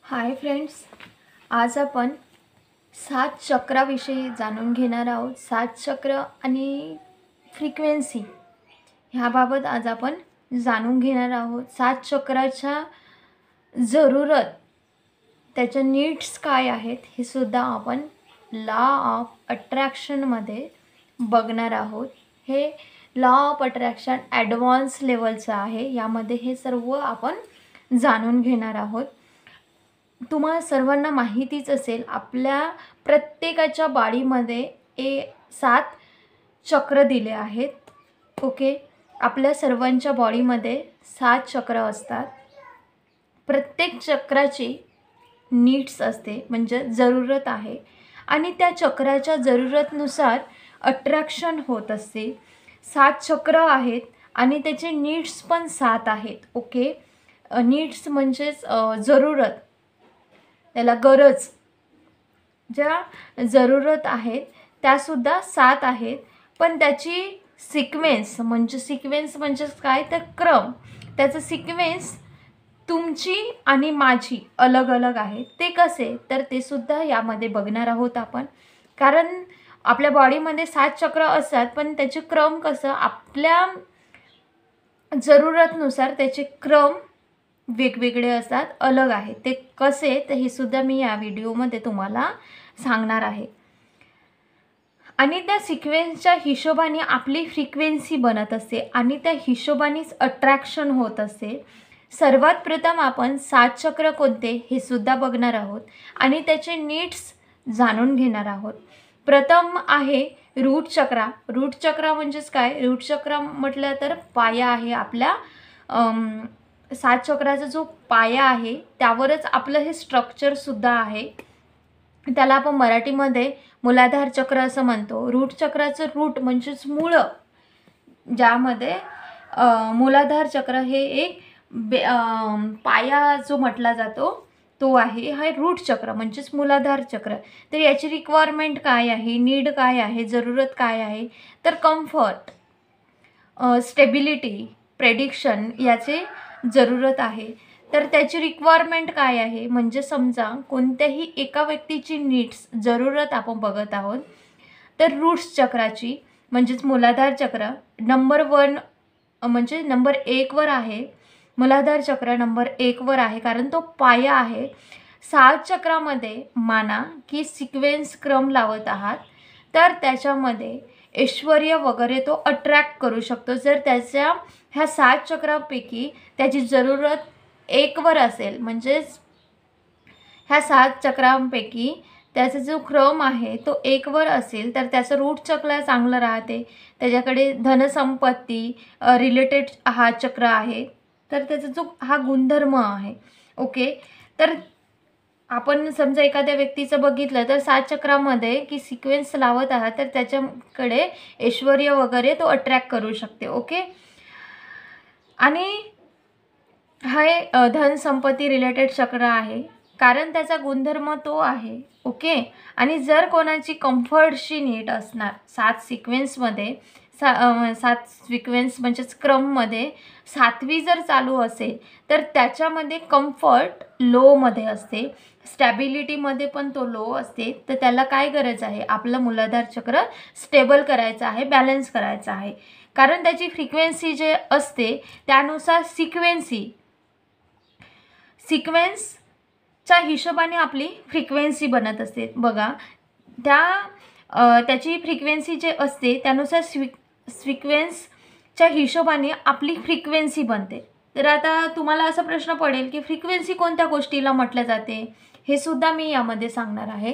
Hi friends, आज आपण 7 चक्राविषयी जाणून घेणार आहोत. 7 चक्र आणि फ्रिक्वेन्सी ह्याबाबत आज आपण जाणून घेणार आहोत. 7 चक्राच्या जरूरत, त्याच्या नीड्स काय आहेत हे सुद्धा आपण लॉ ऑफ अट्रॅक्शनमध्ये बघणार आहोत. हे लॉ ऑफ अट्रॅक्शन ॲडव्हान्स लेवलचं आहे. यामध्ये हे सर्व आपण जाणून घेणार आहोत. तुम्हाला सर्वांना माहितीच असेल, आपल्या प्रत्येकाच्या बॉडीमध्ये 7 चक्र दिले आहेत. ओके, आपल्या सर्वांच्या बॉडीमध्ये 7 चक्र असतात. प्रत्येक चक्राची नीड्स असते, म्हणजे जरूरत आहे, आणि त्या चक्राच्या जरूरतनुसार अट्रॅक्शन होत असते. 7 चक्र आहेत आणि त्याचे नीड्स पण 7 आहेत. ओके, नीड्स म्हणजेच जरूरत, त्याला गरज, ज्या जरूरत आहेत त्यासुद्धा 7 आहेत. पण त्याची सिक्वेन्स म्हणजे काय, तर क्रम, त्याचं सिक्वेन्स तुमची आणि माझी अलग अलग आहे. ते कसे, तर ते सुद्धा यामध्ये बघणार आहोत आपण. कारण आपल्या बॉडीमध्ये 7 चक्र असतात, पण त्याचे क्रम कसं, आपल्या जरूरतनुसार त्याचे क्रम वेगवेगळे असतात, अलग आहे. ते कसे, तर हे सुद्धा मी या व्हिडिओमध्ये तुम्हाला सांगणार आहे. आणि त्या सिक्वेन्सच्या हिशोबाने आपली फ्रिक्वेन्सी बनत असते आणि त्या हिशोबानेच अट्रॅक्शन होत असते. सर्वात प्रथम आपण 7 चक्र कोणते हे सुद्धा बघणार आहोत आणि त्याचे नीड्स जाणून घेणार आहोत. प्रथम आहे रूट चक्र. रूट चक्र म्हणजेच काय, रूट चक्र म्हटलं तर पाया आहे. आपल्या 7 चक्राचा जो पाया आहे त्यावरच आपलं हे स्ट्रक्चरसुद्धा आहे. त्याला आपण मराठीमध्ये मूलाधार चक्र असं म्हणतो. रूट चक्राचं रूट म्हणजेच मुळं, ज्यामध्ये मूलाधार चक्र हे एक पाया जो म्हटला जातो तो आहे. हा रूट चक्र म्हणजेच मूलाधार चक्र. तर याची रिक्वायरमेंट काय आहे, नीड काय आहे, जरूरत काय आहे, तर कम्फर्ट, स्टेबिलिटी, प्रेडिक्शन याचे जरूरत आहे. तर त्याची रिक्वायरमेंट काय आहे, म्हणजे समजा कोणत्याही एका व्यक्तीची नीड्स, जरूरत आपण बघत आहोत, तर रूट्स चक्राची म्हणजेच मूलाधार चक्र नंबर 1 म्हणजे नंबर 1 वर आहे. मूलाधार चक्र नंबर 1 वर आहे, कारण तो पाया आहे. 7 चक्रामध्ये माना की सिक्वेन्स क्रम लावत आहात, तर त्याच्यामध्ये ऐश्वर्य वगैरे तो अट्रॅक्ट करू शकतो. जर त्याच्या ह्या 7 चक्रापैकी त्याची जरूरत 1 वर असेल, म्हणजेच ह्या 7 चक्रांपैकी त्याचा जो क्रम आहे तो 1 वर असेल, तर त्याचं रूट चक्र चांगलं राहते. त्याच्याकडे धनसंपत्ती रिलेटेड हा चक्र आहे, तर त्याचा जो हा गुणधर्म आहे. ओके, तर आपण समजा एखाद्या व्यक्तीचं बघितलं तर 7 चक्रामध्ये की सिक्वेन्स लावत आहात, तर त्याच्याकडे ऐश्वर्य वगैरे तो अट्रॅक्ट करू शकते. ओके, आणि हा धनसंपत्ती रिलेटेड चक्र आहे, कारण त्याचा गुणधर्म तो आहे. ओके, आणि जर कोणाची कम्फर्टची नीड असणार 7 सिक्वेन्समध्ये, 7 सिक्वेन्स म्हणजेच क्रममध्ये 7वी जर चालू असेल, तर त्याच्यामध्ये कम्फर्ट लोमध्ये असते, स्टॅबिलिटीमध्ये पण तो लो असते. तर त्याला काय गरज आहे, आपलं मूलाधार चक्र स्टेबल करायचं आहे, बॅलन्स करायचं आहे. कारण त्याची फ्रिक्वेन्सी जे असते त्यानुसार सिक्वेन्सच्या हिशोबाने आपली फ्रिक्वेन्सी बनत असते. बघा, त्याची फ्रिक्वेन्सी जे असते त्यानुसार सिक्वेन्सच्या हिशोबाने आपली फ्रिक्वेन्सी बनते. तर आता तुम्हाला असा प्रश्न पडेल की फ्रिक्वेन्सी कोणत्या गोष्टीला म्हटलं जाते, हे सुद्धा मी यामध्ये सांगणार आहे.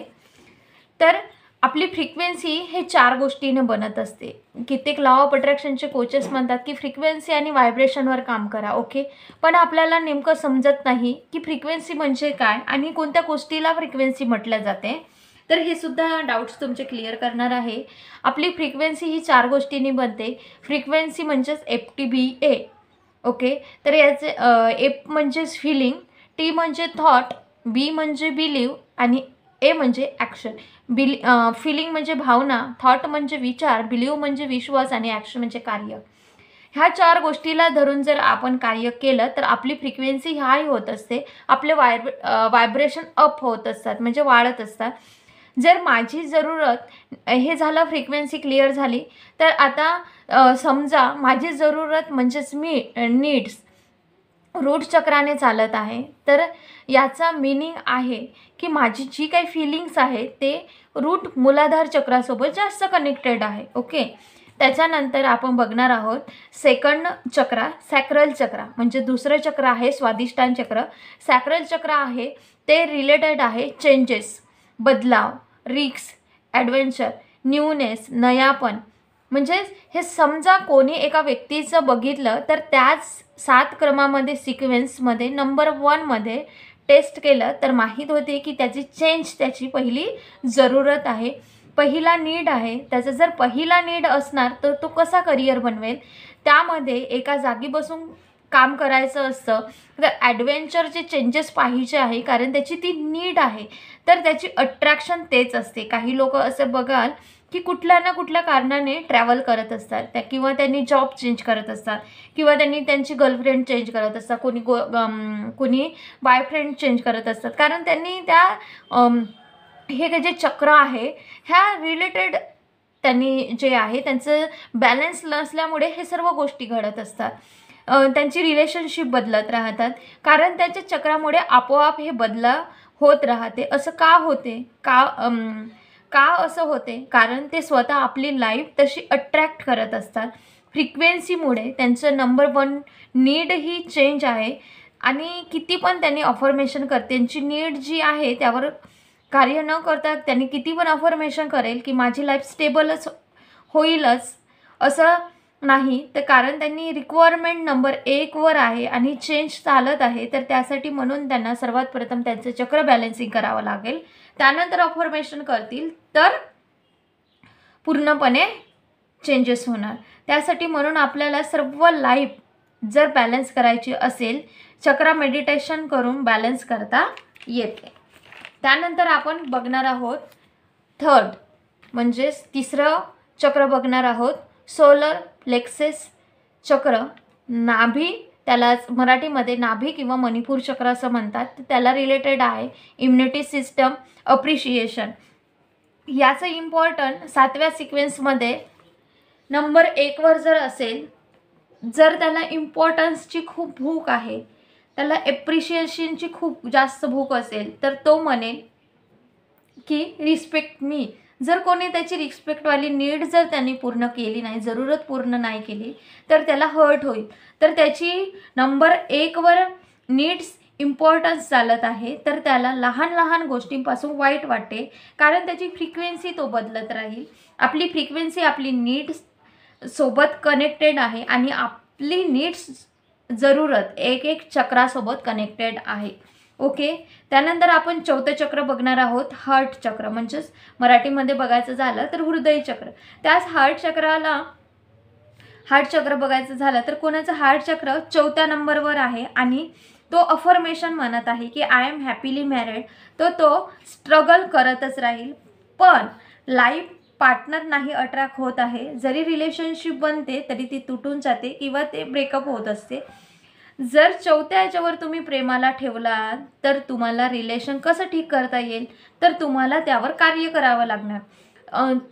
तर आपली फ्रिक्वेन्सी हे 4 गोष्टीने बनत असते. कित्येक लॉ ऑफ अट्रॅक्शनचे कोचेस म्हणतात की फ्रिक्वेन्सी आणि व्हायब्रेशनवर काम करा. ओके, पण आपल्याला नेमकं समजत नाही की फ्रिक्वेन्सी म्हणजे काय आणि कोणत्या गोष्टीला फ्रिक्वेन्सी म्हटलं जाते. तर हे सुद्धा डाऊट्स तुमचे क्लिअर करणार आहे. आपली फ्रिक्वेन्सी ही 4 गोष्टींनी बनते. फ्रिक्वेन्सी म्हणजेच FTBA. ओके, तर याचे F म्हणजेच फिलिंग, T म्हणजे थॉट, B म्हणजे बिलीव आणि A म्हणजे ॲक्शन. फिलिंग म्हणजे भावना, थॉट म्हणजे विचार, बिलीव म्हणजे विश्वास आणि ॲक्शन म्हणजे कार्य. ह्या 4 गोष्टीला धरून जर आपण कार्य केलं तर आपली फ्रिक्वेन्सी हाय होत असते, आपले व्हायब्रेशन अप होत असतात, म्हणजे वाढत असतात. जर माझी जरूरत हे झालं, फ्रिक्वेन्सी क्लिअर झाली, तर आता समजा माझी जरूरत म्हणजेच मी नीड्स रूट चक्राने चालत आहे, तर याचा मीनिंग आहे की माझी जी काही फिलिंग्स आहे ते रूट मूलाधार चक्रासोबत जास्त कनेक्टेड आहे. ओके, त्याच्यानंतर आपण बघणार आहोत सेकंड चक्रा, सॅक्रल चक्रा, म्हणजे दुसरं चक्र आहे स्वादिष्टान चक्र. सॅक्रल चक्र आहे ते रिलेटेड आहे चेंजेस, बदलाव, रिक्स, ॲडव्हेंचर, न्यूनेस, नयापण. म्हणजे हे समजा कोणी एका व्यक्तीचं बघितलं तर त्याच 7 क्रमामध्ये सिक्वेन्समध्ये नंबर 1मध्ये टेस्ट केलं तर माहीत होते की त्याची चेंज त्याची पहिली जरूरत आहे, पहिला नीड आहे. त्याचा जर पहिला नीड असणार तर तो कसा करिअर बनवेल, त्यामध्ये एका जागी बसून काम करायचं असतं. तर ॲडव्हेंचरचे चेंजेस पाहिजे आहे कारण त्याची ती नीड आहे, तर त्याची अट्रॅक्शन तेच असते. काही लोक असं बघाल की कुठल्या ना कुठल्या कारणाने ट्रॅव्हल करत असतात, किंवा त्यांनी जॉब चेंज करत असतात, किंवा त्यांनी त्यांची गर्लफ्रेंड चेंज करत असतात, कोणी बॉयफ्रेंड चेंज करत असतात, कारण त्यांनी त्या हे जे चक्र आहे ह्या रिलेटेड त्यांनी जे आहे त्यांचं बॅलन्स नसल्यामुळे हे सर्व गोष्टी घडत असतात. त्यांची रिलेशनशिप बदलत राहतात कारण त्यांच्या चक्रामुळे आपोआप हे बदला होत राहते. असं का होते, का असं होते, कारण ते स्वतः आपली लाईफ तशी अट्रॅक्ट करत असतात. फ्रिक्वेन्सीमुळे त्यांचं नंबर 1 नीड ही चेंज आहे, आणि किती पण त्यांनी अफर्मेशन करते, त्यांची नीड जी आहे त्यावर कार्य न करता त्यांनी किती पण अफर्मेशन करेल की माझी लाईफ स्टेबलच होईलच असं नाही, तर कारण त्यांनी रिक्वायरमेंट नंबर 1वर आहे आणि चेंज चालत आहे. तर त्यासाठी म्हणून त्यांना सर्वात प्रथम त्यांचं चक्र बॅलन्सिंग करावं लागेल, त्यानंतर अफर्मेशन करतील तर पूर्णपणे चेंजेस होणार. त्यासाठी म्हणून आपल्याला सर्व लाईफ जर बॅलन्स करायची असेल चक्र मेडिटेशन करून बॅलन्स करता येते. त्यानंतर आपण बघणार आहोत थर्ड, म्हणजेच तिसरं चक्र बघणार आहोत सोलर प्लेक्सेस चक्र. नाभी, त्याला मराठीमध्ये नाभी किंवा मणिपूर चक्र असं म्हणतात, त्याला रिलेटेड आहे इम्युनिटी सिस्टम, अप्रिशिएशन. याचं इम्पॉर्टंट 7व्या सिक्वेन्समध्ये नंबर 1वर जर असेल, जर त्याला इम्पॉर्टन्सची खूप भूक आहे, त्याला एप्रिशिएशनची खूप जास्त भूक असेल, तर तो म्हणेल की रिस्पेक्ट मी. जर कोणी त्याची रिस्पेक्टवाली नीड जर त्यांनी पूर्ण केली नाही, जरूरत पूर्ण नाही केली, तर त्याला हर्ट होईल. तर त्याची नंबर 1वर नीड्स इम्पॉर्टन्स चालत आहे, तर त्याला लहान लहान गोष्टींपासून वाईट वाटते, कारण त्याची फ्रिक्वेन्सी तो बदलत राहील. आपली फ्रिक्वेन्सी आपली नीड्स सोबत कनेक्टेड आहे, आणि आपली नीड्स जरूरत एक चक्रासोबत कनेक्टेड आहे. ओके, त्यानंतर आपण चौथं चक्र बघणार आहोत हार्ट चक्र, म्हणजेच मराठीमध्ये बघायचं झालं तर हृदय चक्र. त्याच हार्ट चक्र बघायचं झालं तर कोणाचं हार्ट चक्र 4थ्या नंबरवर आहे, आणि तो अफर्मेशन म्हणत आहे की आय एम हॅपीली मॅरिड. तो स्ट्रगल करतच राहील, पण लाईफ पार्टनर नाही अट्रॅक्ट होत आहे. जरी रिलेशनशिप बनते तरी ती तुटून जाते किंवा ते ब्रेकअप होत असते. जर 4थ्या याच्यावर तुम्ही प्रेमाला ठेवलात तर तुम्हाला रिलेशन कसं ठीक करता येईल, तर तुम्हाला त्यावर कार्य करावं लागणार.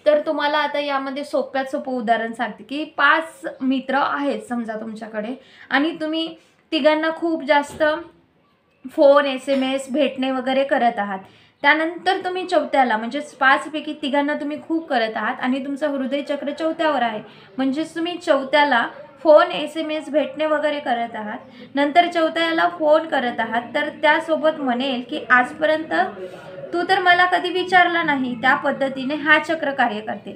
तर तुम्हाला आता यामध्ये सोप्यात सोपं उदाहरण सांगते की 5 मित्र आहेत समजा तुमच्याकडे, आणि तुम्ही तिघांना खूप जास्त फोन, SMS, भेटणे वगैरे करत आहात. त्यानंतर तुम्ही 4थ्याला, म्हणजेच 5 पैकी तिघांना तुम्ही खूप करत आहात, आणि तुमचं हृदय चक्र 4थ्यावर आहे, म्हणजेच तुम्ही 4थ्याला फोन, SMS, भेटणे वगैरे करत आहात. नंतर 4थ्याला फोन करत आहात, तर त्यासोबत म्हणेल की आजपर्यंत तू तर मला कधी विचारला नाही. त्या पद्धतीने हा चक्र कार्य करते.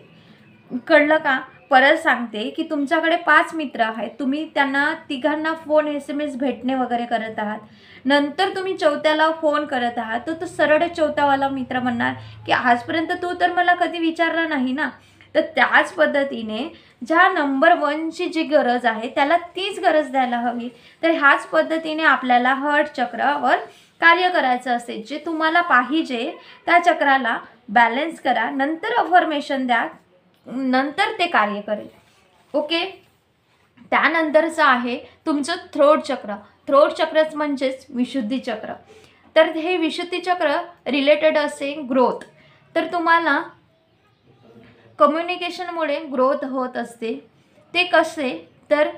कळलं का? परत सांगते की तुमच्याकडे 5 मित्र आहेत, तुम्ही त्यांना तिघांना फोन, SMS, भेटणे वगैरे करत आहात. नंतर तुम्ही 4थ्याला फोन करत आहात, तर तो सरळ 4थावाला मित्र म्हणणार की आजपर्यंत तू तर मला कधी विचारला नाही ना. तर त्याच पद्धतीने ज्या नंबर 1ची जी गरज आहे त्याला तीच गरज द्यायला हवी. तर ह्याच पद्धतीने आपल्याला हार्ट चक्रावर कार्य करायचं असेल. जे तुम्हाला पाहिजे त्या चक्राला बॅलन्स करा, नंतर अफर्मेशन द्या, नंतर ते कार्य करेल. ओके, त्यानंतरचं आहे तुमचं थ्रोट चक्र. थ्रोट चक्रच म्हणजेच विशुद्धी चक्र. तर हे विशुद्धी चक्र रिलेटेड असे ग्रोथ. तर तुम्हाला कम्युनिकेशनमुळे ग्रोथ होत असते. ते कसे, तर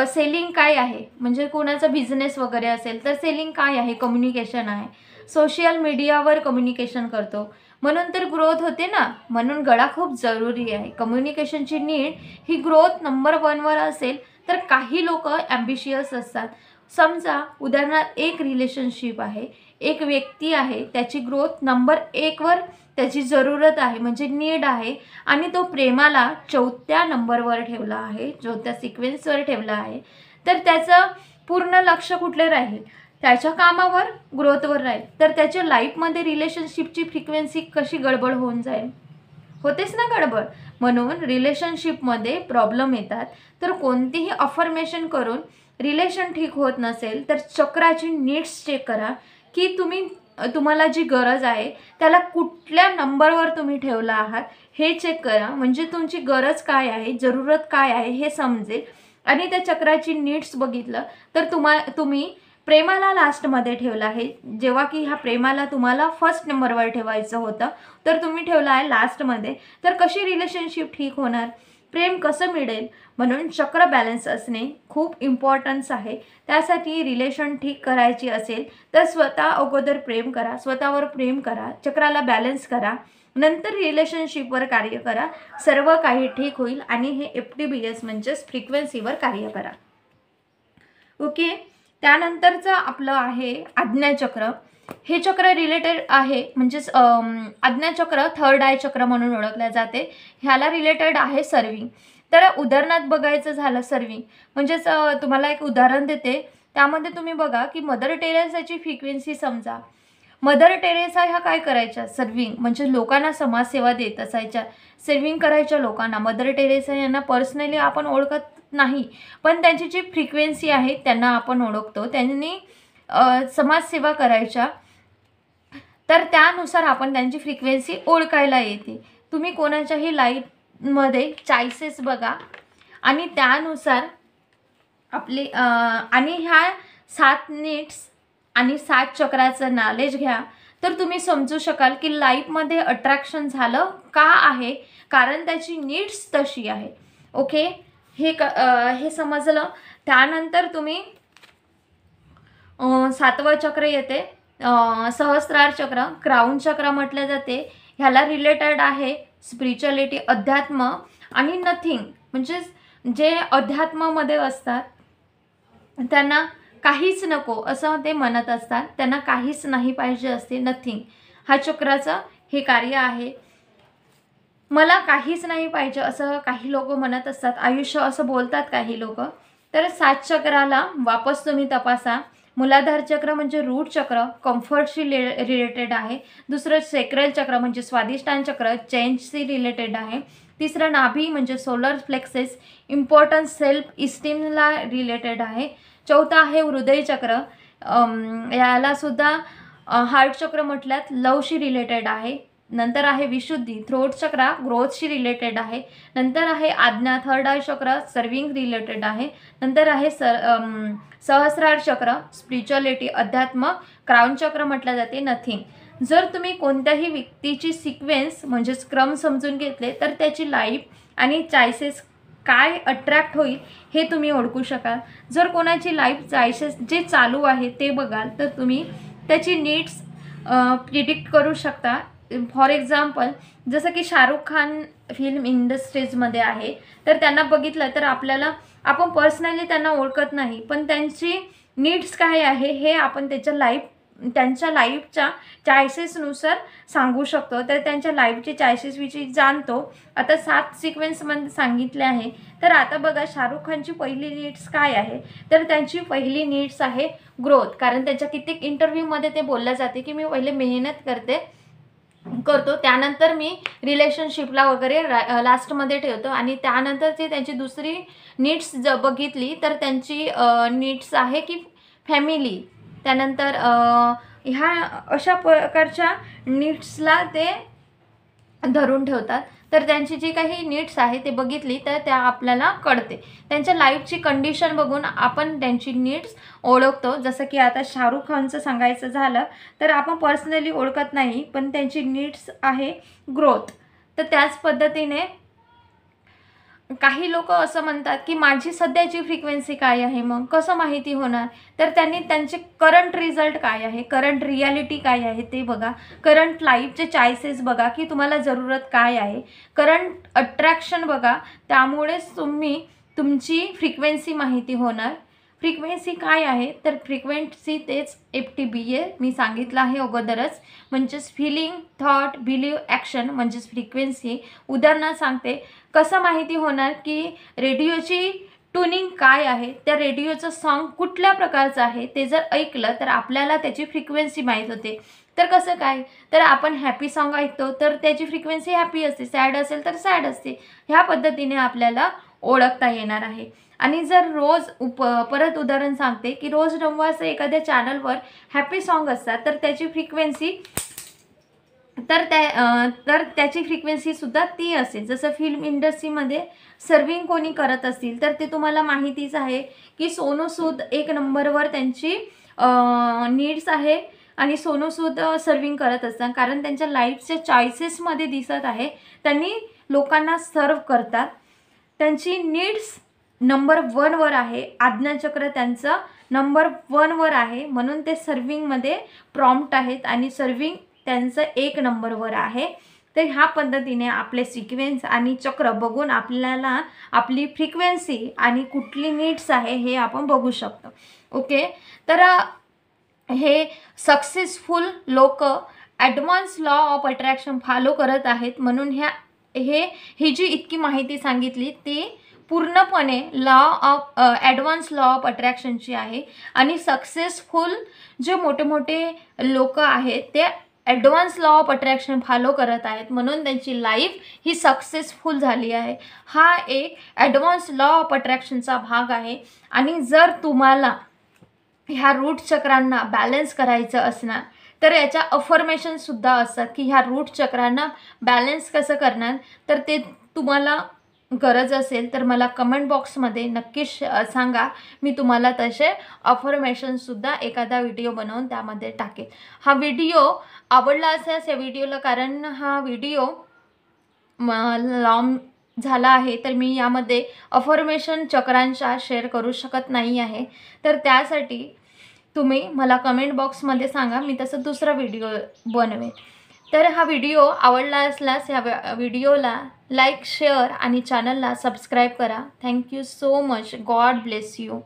सेलिंग काय आहे, म्हणजे कोणाचा बिझनेस वगैरे असेल तर सेलिंग काय आहे, कम्युनिकेशन आहे. सोशल मीडियावर कम्युनिकेशन करतो म्हणून तर ग्रोथ होते ना. म्हणून गळा खूप जरुरी आहे. कम्युनिकेशनची नीड ही ग्रोथ नंबर 1वर असेल तर काही लोक ॲम्बिशियस असतात. समजा उदाहरणार्थ एक रिलेशनशिप आहे, एक व्यक्ती आहे, त्याची ग्रोथ नंबर 1वर त्याची जरूरत आहे म्हणजे नीड आहे आणि तो प्रेमाला 4थ्या नंबरवर ठेवला आहे, 4थ्या सिक्वेन्सवर ठेवला आहे. तर त्याचं पूर्ण लक्ष कुठले राहील, त्याच्या कामावर, ग्रोथवर राहील. तर त्याच्या लाईफमध्ये रिलेशनशिपची फ्रिक्वेन्सी कशी गडबड होऊन जाईल, होतेच ना गडबड. म्हणून रिलेशनशिपमध्ये प्रॉब्लेम येतात. तर कोणतीही अफर्मेशन करून रिलेशन ठीक होत नसेल तर चक्राची नीड्स चेक करा की तुम्हाला जी गरज आहे त्याला कुठल्या नंबरवर तुम्ही ठेवला आहात हे चेक करा. म्हणजे तुमची गरज काय आहे, जरूरत काय आहे हे समजेल. आणि त्या चक्राची नीड्स बघितलं तर तुम्ही प्रेमाला लास्टमध्ये ठेवला आहे, जेव्हा की ह्या प्रेमाला तुम्हाला फर्स्ट नंबरवर ठेवायचं होतं तर तुम्ही ठेवला आहे लास्टमध्ये. तर कशी रिलेशनशिप ठीक होणार, प्रेम कसं मिळेल. म्हणून चक्र बॅलन्स असणे खूप इम्पॉर्टन्स आहे. त्यासाठी रिलेशन ठीक करायची असेल तर स्वतः अगोदर प्रेम करा, स्वतःवर प्रेम करा, चक्राला बॅलन्स करा, नंतर रिलेशनशिपवर कार्य करा. सर्व काही ठीक होईल आणि हे FTBS म्हणजेच फ्रिक्वेन्सीवर कार्य करा. ओके. त्यानंतरचं आपलं आहे आज्ञाचक्र. हे चक्र रिलेटेड आहे, म्हणजेच आज्ञाचक्र थर्ड आय चक्र म्हणून ओळखले जाते. ह्याला रिलेटेड आहे सर्विंग. तर उदाहरणात बघायचं झालं सर्विंग म्हणजेच तुम्हाला एक उदाहरण देते. त्यामध्ये तुम्ही बघा की मदर टेरेसाची फ्रिक्वेन्सी समजा. मदर टेरेसा ह्या काय करायच्या, सर्विंग म्हणजे लोकांना समाजसेवा देत असायच्या, सर्विंग करायच्या लोकांना. मदर टेरेसा यांना पर्सनली आपण ओळखत नाही पण त्यांची जी फ्रिक्वेन्सी आहे त्यांना आपण ओळखतो. त्यांनी समाजसेवा करायच्या तर त्यानुसार आपण त्यांची फ्रिक्वेन्सी ओळखायला येते. तुम्ही कोणाच्याही लाईफमध्ये चॉईसेस बघा आणि त्यानुसार आपली आणि ह्या 7 नीड्स आणि 7 चक्राचं नॉलेज घ्या तर तुम्ही समजू शकाल की लाईफमध्ये अट्रॅक्शन झालं का आहे, कारण त्याची नीड्स तशी आहे. ओके. हे समजलं. त्यानंतर तुम्ही 7वं चक्र येते सहस्रार चक्र, क्राउन चक्र म्हटले जाते. ह्याला रिलेटेड आहे स्पिरिच्युअलिटी, अध्यात्म आणि नथिंग. म्हणजे जे अध्यात्मामध्ये असतात त्यांना काहीच नको असं ते म्हणत असतात, त्यांना काहीच नाही पाहिजे असते, नथिंग. हा चक्राचं हे कार्य आहे. मला काहीच नाही पाहिजे असं काही लोक म्हणत असतात, आयुष्य असं बोलतात काही लोक. तर 7 चक्राला वापस तुम्ही तपासा. मूलाधार चक्र म्हणजे रूट चक्र, कम्फर्टशी रिलेटेड आहे. दुसरं सेक्रल चक्र म्हणजे स्वादिष्टान चक्र, चेंजशी रिलेटेड आहे. तिसरं नाभी म्हणजे सोलर प्लेक्सेस, इम्पॉर्टन्स सेल्फ इस्टीमला रिलेटेड आहे. चौथा आहे हृदय चक्र, याला सुद्धा हार्ट चक्र म्हटल्यात लवशी रिलेटेड आहे. नंतर आहे विशुद्धी, थ्रोट चक्र ग्रोथशी रिलेटेड आहे. नंतर आहे आज्ञा, थर्ड आय चक्र सर्विंग रिलेटेड आहे. नंतर आहे सहस्रार चक्र स्पिरिच्युअलिटी, अध्यात्म. क्राउन चक्र म्हटलं जाते नथिंग. जर तुम्ही कोणत्याही व्यक्तीची सिक्वेन्स म्हणजेच क्रम समजून घेतले तर त्याची लाईफ आणि चॉईसेस काय अट्रॅक्ट होईल हे तुम्ही ओळखू शकाल. जर कोणाची लाईफ चॉईसेस जे चालू आहे ते बघाल तर तुम्ही त्याची नीड्स प्रिडिक्ट करू शकता. फॉर एक्झाम्पल जसं की शाहरुख खान फिल्म इंडस्ट्रीजमध्ये आहे तर त्यांना बघितलं तर आपण पर्सनली त्यांना ओळखत नाही पण त्यांची नीड्स काय आहे हे आपण त्यांच्या लाईफच्या चॉईसेसनुसार सांगू शकतो. तर त्यांच्या लाईफचे चॉईसेसविषयी जाणतो. आता 7 सिक्वेन्समध्ये सांगितले आहे. तर आता बघा शाहरुख खानची पहिली नीड्स काय आहे, तर त्यांची पहिली नीड्स आहे ग्रोथ. कारण त्यांच्या कित्येक इंटरव्ह्यूमध्ये ते बोलले जाते की मी पहिले मेहनत करतो त्यानंतर मी रिलेशनशिपला वगैरे लास्टमध्ये ठेवतो आणि त्यानंतर ते त्यांची दुसरी नीड्स बघितली तर त्यांची नीड्स आहे की फॅमिली. त्यानंतर ह्या अशा प्रकारच्या नीड्सला ते धरून ठेवतात. तर त्यांची जी काही नीड्स आहे ते बघितली तर त्या आपल्याला कळते. त्यांच्या लाईफची कंडिशन बघून आपण त्यांची नीड्स ओळखतो. जसं की आता शाहरुख खानचं सांगायचं झालं तर आपण पर्सनली ओळखत नाही, पण त्यांची नीड्स आहे ग्रोथ. तर त्याच पद्धतीने काही लोक असं म्हणतात की माझी सध्याची फ्रिक्वेन्सी काय आहे, मग कसं माहिती होणार? तर त्यांनी त्यांचे करंट रिझल्ट काय आहे, करंट रियालिटी काय आहे ते बघा, करंट लाईफचे चॉईसेस बघा की तुम्हाला जरूरत काय आहे, करंट अट्रॅक्शन बघा, त्यामुळेच तुमची फ्रिक्वेन्सी माहिती होणार. फ्रिक्वेन्सी काय आहे तर फ्रिक्वेन्सी तेच FTBA मी सांगितलं आहे अगोदरच, म्हणजेच फिलिंग, थॉट, बिलीव, ॲक्शन म्हणजेच फ्रिक्वेन्सी. उदाहरणार्थ सांगते, कसं माहिती होणार की रेडिओची ट्युनिंग काय आहे, त्या रेडिओचं सॉन्ग कुठल्या प्रकारचं आहे ते जर ऐकलं तर आपल्याला त्याची फ्रिक्वेन्सी माहीत होते. तर कसं काय, तर आपण हॅपी सॉन्ग ऐकतो तर त्याची फ्रिक्वेन्सी हॅपी असते, सॅड असेल तर सॅड असते. ह्या पद्धतीने आपल्याला ओळखता येणार आहे. आणि जर रोज परत उदाहरण सांगते की रोज 9 वाजता एखाद्या चॅनलवर हॅपी सॉन्ग असतात तर त्याची फ्रिक्वेन्सी तर त्याची फ्रिक्वेन्सीसुद्धा ती असेल. जसं फिल्म इंडस्ट्रीमध्ये सर्विंग कोणी करत असतील तर ते तुम्हाला माहितीच आहे की सोनू सूद 1 नंबरवर त्यांची नीड्स आहे आणि सोनू सूद सर्विंग करत असतात, कारण त्यांच्या लाईफच्या चॉईसेसमध्ये दिसत आहे त्यांनी लोकांना सर्व करतात. त्यांची नीड्स नंबर 1 वर आहे, आज्ञाचक्र त्यांचं नंबर 1 वर आहे, म्हणून ते सर्विंगमध्ये प्रॉम्प्ट आहेत आणि सर्विंग त्यांचं 1 नंबरवर आहे. तर ह्या पद्धतीने आपले सिक्वेन्स आणि चक्र बघून आपल्याला आपली फ्रिक्वेन्सी आणि कुठली नीड्स आहे हे आपण बघू शकतो. ओके, तर हे सक्सेसफुल लोक advance law of attraction follow करत आहेत, म्हणून ही जी इतकी माहिती सांगितली ती पूर्णपणे ॲडव्हान्स लॉ ऑफ अट्रॅक्शनची आहे. आणि सक्सेसफुल जे मोठे मोठे लोक आहेत ते advance law of attraction follow करत आहेत, म्हणून त्यांची लाईफ ही सक्सेसफुल झाली आहे. हा एक ॲडव्हान्स लॉ ऑफ अट्रॅक्शनचा भाग आहे. आणि जर तुम्हाला ह्या रूट चक्रांना बॅलन्स करायचं असणार तर याच्या अफर्मेशनसुद्धा असतात की ह्या रूट चक्रांना बॅलन्स कसं करणार. तर ते तुम्हाला गरज असेल तर मला कमेंट बॉक्समध्ये नक्की सांगा, मी तुम्हाला तसे अफर्मेशनसुद्धा एखादा व्हिडिओ बनवून त्यामध्ये टाकेल. हा व्हिडिओ आवडला असेल या व्हिडिओला, कारण हा व्हिडिओ लॉंग झाला आहे तर मी यामध्ये अफर्मेशन चक्रांचा शेअर करू शकत नाही आहे. तर त्यासाठी तुम्ही मला कमेंट बॉक्समध्ये सांगा, मी तसं दुसरा व्हिडिओ बनवेन. तर हा व्हिडिओ आवडला असल्यास या व्हिडिओला लाईक, शेअर आणि चॅनलला सबस्क्राईब करा. Thank you so much. God bless you.